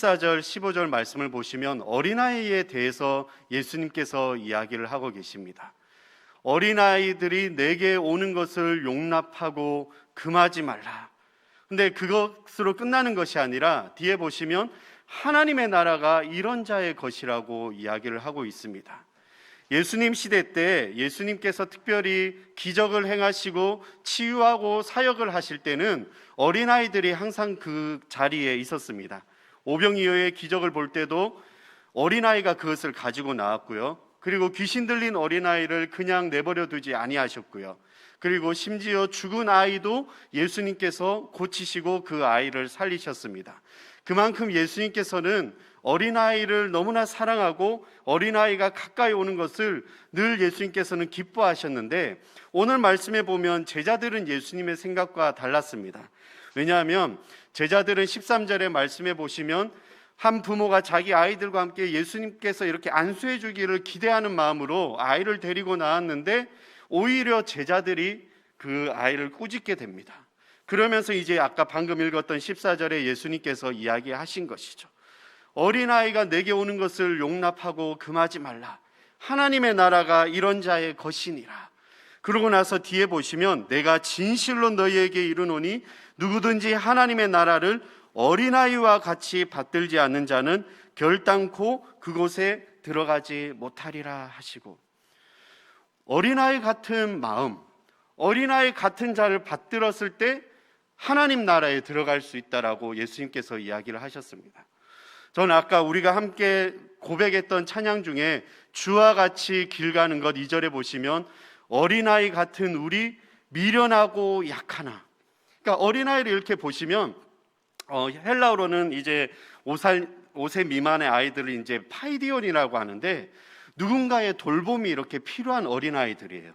14절, 15절 말씀을 보시면 어린아이에 대해서 예수님께서 이야기를 하고 계십니다. 어린아이들이 내게 오는 것을 용납하고 금하지 말라. 근데 그것으로 끝나는 것이 아니라 뒤에 보시면 하나님의 나라가 이런 자의 것이라고 이야기를 하고 있습니다. 예수님 시대 때 예수님께서 특별히 기적을 행하시고 치유하고 사역을 하실 때는 어린아이들이 항상 그 자리에 있었습니다. 오병이어의 기적을 볼 때도 어린아이가 그것을 가지고 나왔고요. 그리고 귀신 들린 어린아이를 그냥 내버려 두지 아니하셨고요. 그리고 심지어 죽은 아이도 예수님께서 고치시고 그 아이를 살리셨습니다. 그만큼 예수님께서는 어린아이를 너무나 사랑하고 어린아이가 가까이 오는 것을 늘 예수님께서는 기뻐하셨는데, 오늘 말씀에 보면 제자들은 예수님의 생각과 달랐습니다. 왜냐하면 제자들은 13절의 말씀에 보시면 한 부모가 자기 아이들과 함께 예수님께서 이렇게 안수해 주기를 기대하는 마음으로 아이를 데리고 나왔는데 오히려 제자들이 그 아이를 꾸짖게 됩니다. 그러면서 이제 아까 방금 읽었던 14절에 예수님께서 이야기하신 것이죠. 어린아이가 내게 오는 것을 용납하고 금하지 말라. 하나님의 나라가 이런 자의 것이니라. 그러고 나서 뒤에 보시면 내가 진실로 너희에게 이르노니 누구든지 하나님의 나라를 어린아이와 같이 받들지 않는 자는 결단코 그곳에 들어가지 못하리라 하시고, 어린아이 같은 마음, 어린아이 같은 자를 받들었을 때 하나님 나라에 들어갈 수 있다라고 예수님께서 이야기를 하셨습니다. 저는 아까 우리가 함께 고백했던 찬양 중에 주와 같이 길 가는 것 2절에 보시면 어린아이 같은 우리 미련하고 약하나, 그러니까 어린아이를 이렇게 보시면 헬라어로는 이제 5세 미만의 아이들을 이제 파이디온이라고 하는데 누군가의 돌봄이 이렇게 필요한 어린아이들이에요.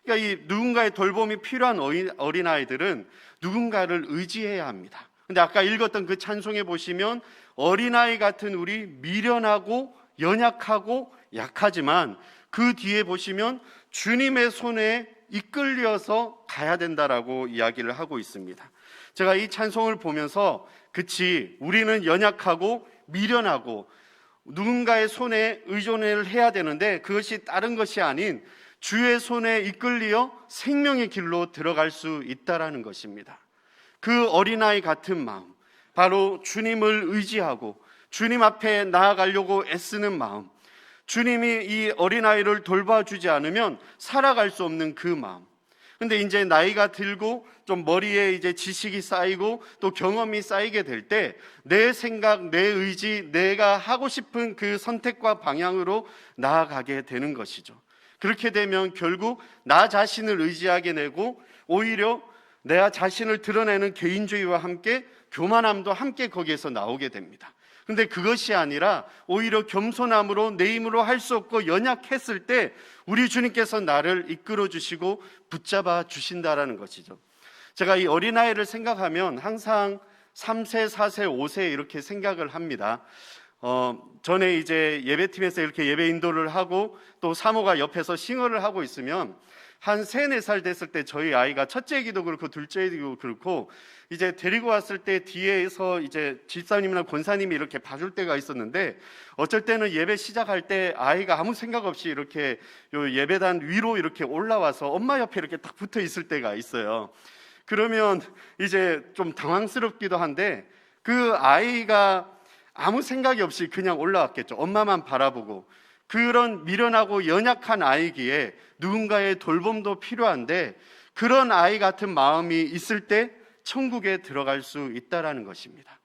그러니까 이 누군가의 돌봄이 필요한 어린아이들은 누군가를 의지해야 합니다. 근데 아까 읽었던 그 찬송에 보시면 어린아이 같은 우리 미련하고 연약하고 약하지만 그 뒤에 보시면 주님의 손에 이끌려서 가야 된다라고 이야기를 하고 있습니다. 제가 이 찬송을 보면서 그치, 우리는 연약하고 미련하고 누군가의 손에 의존을 해야 되는데 그것이 다른 것이 아닌 주의 손에 이끌려 생명의 길로 들어갈 수 있다라는 것입니다. 그 어린아이 같은 마음, 바로 주님을 의지하고 주님 앞에 나아가려고 애쓰는 마음, 주님이 이 어린아이를 돌봐주지 않으면 살아갈 수 없는 그 마음. 근데 이제 나이가 들고 좀 머리에 이제 지식이 쌓이고 또 경험이 쌓이게 될 때 내 생각, 내 의지, 내가 하고 싶은 그 선택과 방향으로 나아가게 되는 것이죠. 그렇게 되면 결국 나 자신을 의지하게 되고 오히려 내 자신을 드러내는 개인주의와 함께 교만함도 함께 거기에서 나오게 됩니다. 근데 그것이 아니라 오히려 겸손함으로 내 힘으로 할 수 없고 연약했을 때 우리 주님께서 나를 이끌어 주시고 붙잡아 주신다라는 것이죠. 제가 이 어린아이를 생각하면 항상 3세, 4세, 5세 이렇게 생각을 합니다. 전에 이제 예배팀에서 이렇게 예배 인도를 하고 또 사모가 옆에서 싱어를 하고 있으면 한 3, 4살 됐을 때 저희 아이가 첫째 기도 그렇고 둘째 기도 그렇고 이제 데리고 왔을 때 뒤에서 이제 집사님이나 권사님이 이렇게 봐줄 때가 있었는데 어쩔 때는 예배 시작할 때 아이가 아무 생각 없이 이렇게 요 예배단 위로 이렇게 올라와서 엄마 옆에 이렇게 딱 붙어 있을 때가 있어요. 그러면 이제 좀 당황스럽기도 한데 그 아이가 아무 생각이 없이 그냥 올라왔겠죠. 엄마만 바라보고. 그런 미련하고 연약한 아이기에 누군가의 돌봄도 필요한데 그런 아이 같은 마음이 있을 때 천국에 들어갈 수 있다라는 것입니다.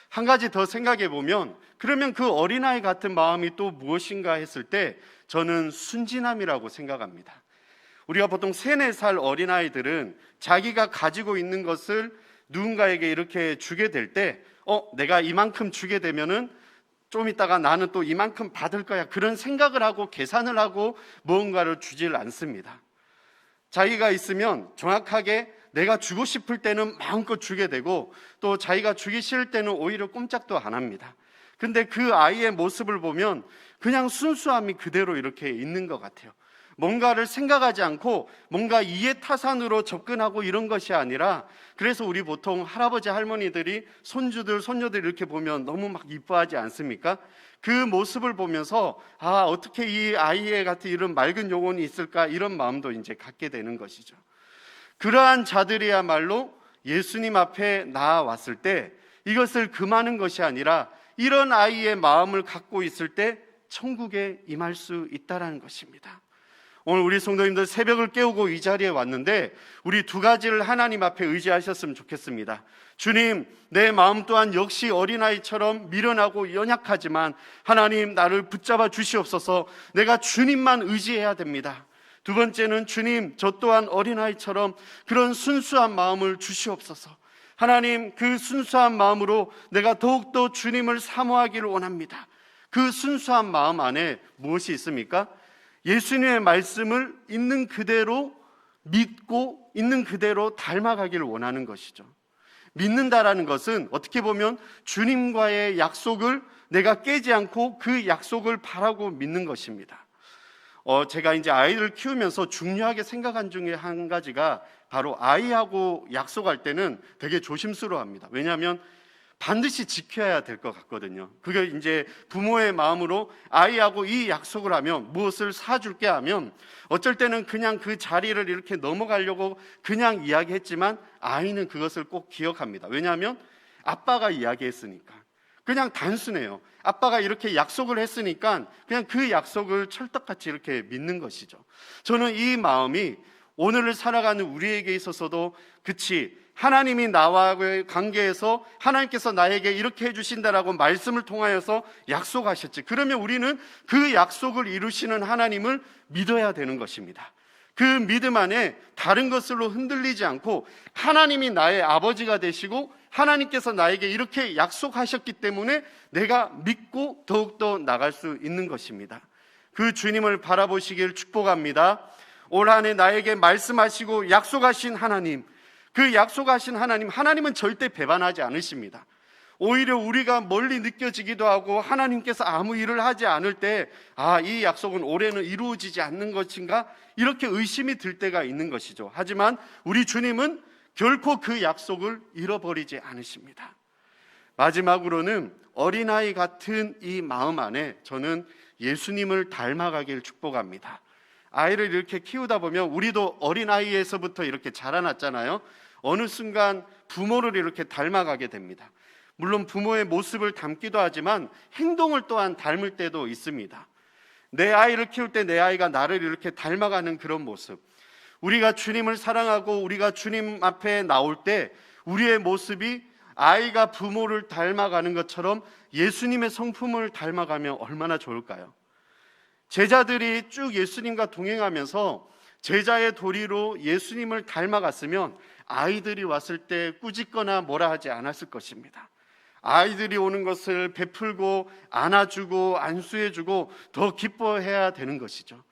한 가지 더 생각해 보면 그러면 그 어린아이 같은 마음이 또 무엇인가 했을 때 저는 순진함이라고 생각합니다. 우리가 보통 3, 4살 어린아이들은 자기가 가지고 있는 것을 누군가에게 이렇게 주게 될 때 내가 이만큼 주게 되면은 좀 있다가 나는 또 이만큼 받을 거야, 그런 생각을 하고 계산을 하고 무언가를 주질 않습니다. 자기가 있으면 정확하게 내가 주고 싶을 때는 마음껏 주게 되고 또 자기가 주기 싫을 때는 오히려 꼼짝도 안 합니다. 근데 그 아이의 모습을 보면 그냥 순수함이 그대로 이렇게 있는 것 같아요. 뭔가를 생각하지 않고 뭔가 이해타산으로 접근하고 이런 것이 아니라, 그래서 우리 보통 할아버지 할머니들이 손주들 손녀들 이렇게 보면 너무 막 이뻐하지 않습니까? 그 모습을 보면서 어떻게 이 아이의 같은 이런 맑은 영혼이 있을까, 이런 마음도 이제 갖게 되는 것이죠. 그러한 자들이야말로 예수님 앞에 나아왔을 때 이것을 금하는 것이 아니라 이런 아이의 마음을 갖고 있을 때 천국에 임할 수 있다는 것입니다. 오늘 우리 성도님들 새벽을 깨우고 이 자리에 왔는데 우리 두 가지를 하나님 앞에 의지하셨으면 좋겠습니다. 주님, 내 마음 또한 역시 어린아이처럼 미련하고 연약하지만 하나님, 나를 붙잡아 주시옵소서. 내가 주님만 의지해야 됩니다. 두 번째는 주님, 저 또한 어린아이처럼 그런 순수한 마음을 주시옵소서. 하나님, 그 순수한 마음으로 내가 더욱더 주님을 사모하기를 원합니다. 그 순수한 마음 안에 무엇이 있습니까? 예수님의 말씀을 있는 그대로 믿고 있는 그대로 닮아가기를 원하는 것이죠. 믿는다라는 것은 어떻게 보면 주님과의 약속을 내가 깨지 않고 그 약속을 바라고 믿는 것입니다. 제가 이제 아이를 키우면서 중요하게 생각한 중에 한 가지가 바로 아이하고 약속할 때는 되게 조심스러워합니다. 왜냐하면 반드시 지켜야 될 것 같거든요. 그게 이제 부모의 마음으로 아이하고 이 약속을 하면 무엇을 사줄게 하면 어쩔 때는 그냥 그 자리를 이렇게 넘어가려고 그냥 이야기했지만 아이는 그것을 꼭 기억합니다. 왜냐하면 아빠가 이야기했으니까. 그냥 단순해요. 아빠가 이렇게 약속을 했으니까 그냥 그 약속을 철떡같이 이렇게 믿는 것이죠. 저는 이 마음이 오늘을 살아가는 우리에게 있어서도 그치, 하나님이 나와의 관계에서 하나님께서 나에게 이렇게 해주신다라고 말씀을 통하여서 약속하셨지. 그러면 우리는 그 약속을 이루시는 하나님을 믿어야 되는 것입니다. 그 믿음 안에 다른 것으로 흔들리지 않고 하나님이 나의 아버지가 되시고 하나님께서 나에게 이렇게 약속하셨기 때문에 내가 믿고 더욱더 나갈 수 있는 것입니다. 그 주님을 바라보시길 축복합니다. 올 한 해 나에게 말씀하시고 약속하신 하나님, 그 약속하신 하나님은 절대 배반하지 않으십니다. 오히려 우리가 멀리 느껴지기도 하고 하나님께서 아무 일을 하지 않을 때 이 약속은 올해는 이루어지지 않는 것인가, 이렇게 의심이 들 때가 있는 것이죠. 하지만 우리 주님은 결코 그 약속을 잃어버리지 않으십니다. 마지막으로는 어린아이 같은 이 마음 안에 저는 예수님을 닮아가길 축복합니다. 아이를 이렇게 키우다 보면 우리도 어린아이에서부터 이렇게 자라났잖아요. 어느 순간 부모를 이렇게 닮아가게 됩니다. 물론 부모의 모습을 닮기도 하지만 행동을 또한 닮을 때도 있습니다. 내 아이를 키울 때 내 아이가 나를 이렇게 닮아가는 그런 모습, 우리가 주님을 사랑하고 우리가 주님 앞에 나올 때 우리의 모습이 아이가 부모를 닮아가는 것처럼 예수님의 성품을 닮아가면 얼마나 좋을까요? 제자들이 쭉 예수님과 동행하면서 제자의 도리로 예수님을 닮아갔으면 아이들이 왔을 때 꾸짖거나 뭐라 하지 않았을 것입니다. 아이들이 오는 것을 베풀고 안아주고 안수해주고 더 기뻐해야 되는 것이죠.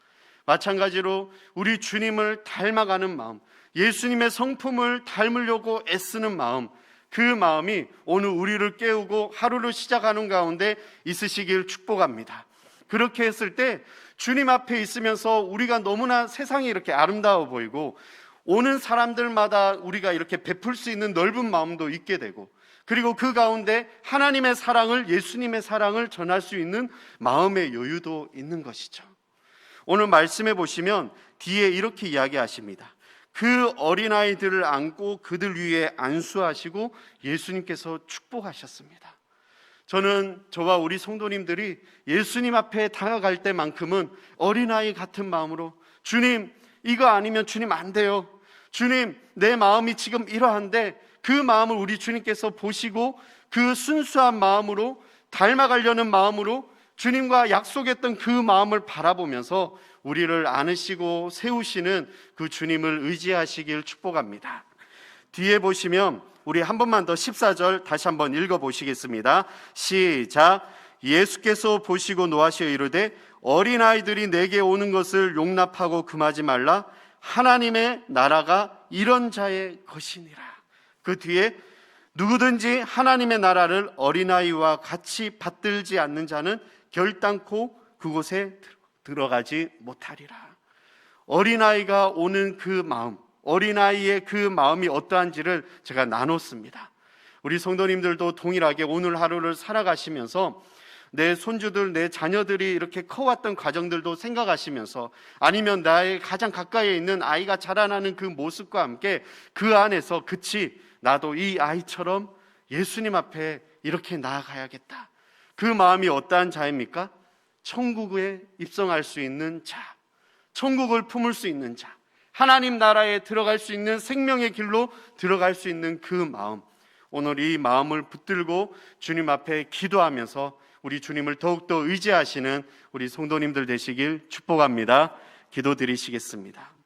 마찬가지로 우리 주님을 닮아가는 마음, 예수님의 성품을 닮으려고 애쓰는 마음, 그 마음이 오늘 우리를 깨우고 하루를 시작하는 가운데 있으시길 축복합니다. 그렇게 했을 때 주님 앞에 있으면서 우리가 너무나 세상이 이렇게 아름다워 보이고 오는 사람들마다 우리가 이렇게 베풀 수 있는 넓은 마음도 있게 되고, 그리고 그 가운데 하나님의 사랑을, 예수님의 사랑을 전할 수 있는 마음의 여유도 있는 것이죠. 오늘 말씀해 보시면 뒤에 이렇게 이야기하십니다. 그 어린아이들을 안고 그들 위에 안수하시고 예수님께서 축복하셨습니다. 저는 저와 우리 성도님들이 예수님 앞에 다가갈 때만큼은 어린아이 같은 마음으로, 주님, 이거 아니면 주님 안 돼요. 주님, 내 마음이 지금 이러한데, 그 마음을 우리 주님께서 보시고 그 순수한 마음으로, 닮아가려는 마음으로 주님과 약속했던 그 마음을 바라보면서 우리를 안으시고 세우시는 그 주님을 의지하시길 축복합니다. 뒤에 보시면 우리 한 번만 더 14절 다시 한번 읽어보시겠습니다. 시작. 예수께서 보시고 노하시어 이르되 어린아이들이 내게 오는 것을 용납하고 금하지 말라. 하나님의 나라가 이런 자의 것이니라. 그 뒤에 누구든지 하나님의 나라를 어린아이와 같이 받들지 않는 자는 결단코 그곳에 들어가지 못하리라. 어린아이가 오는 그 마음, 어린아이의 그 마음이 어떠한지를 제가 나눴습니다. 우리 성도님들도 동일하게 오늘 하루를 살아가시면서 내 손주들, 내 자녀들이 이렇게 커왔던 과정들도 생각하시면서, 아니면 나의 가장 가까이에 있는 아이가 자라나는 그 모습과 함께 그 안에서 그치, 나도 이 아이처럼 예수님 앞에 이렇게 나아가야겠다. 그 마음이 어떠한 자입니까? 천국에 입성할 수 있는 자, 천국을 품을 수 있는 자, 하나님 나라에 들어갈 수 있는 생명의 길로 들어갈 수 있는 그 마음, 오늘 이 마음을 붙들고 주님 앞에 기도하면서 우리 주님을 더욱더 의지하시는 우리 성도님들 되시길 축복합니다. 기도드리시겠습니다.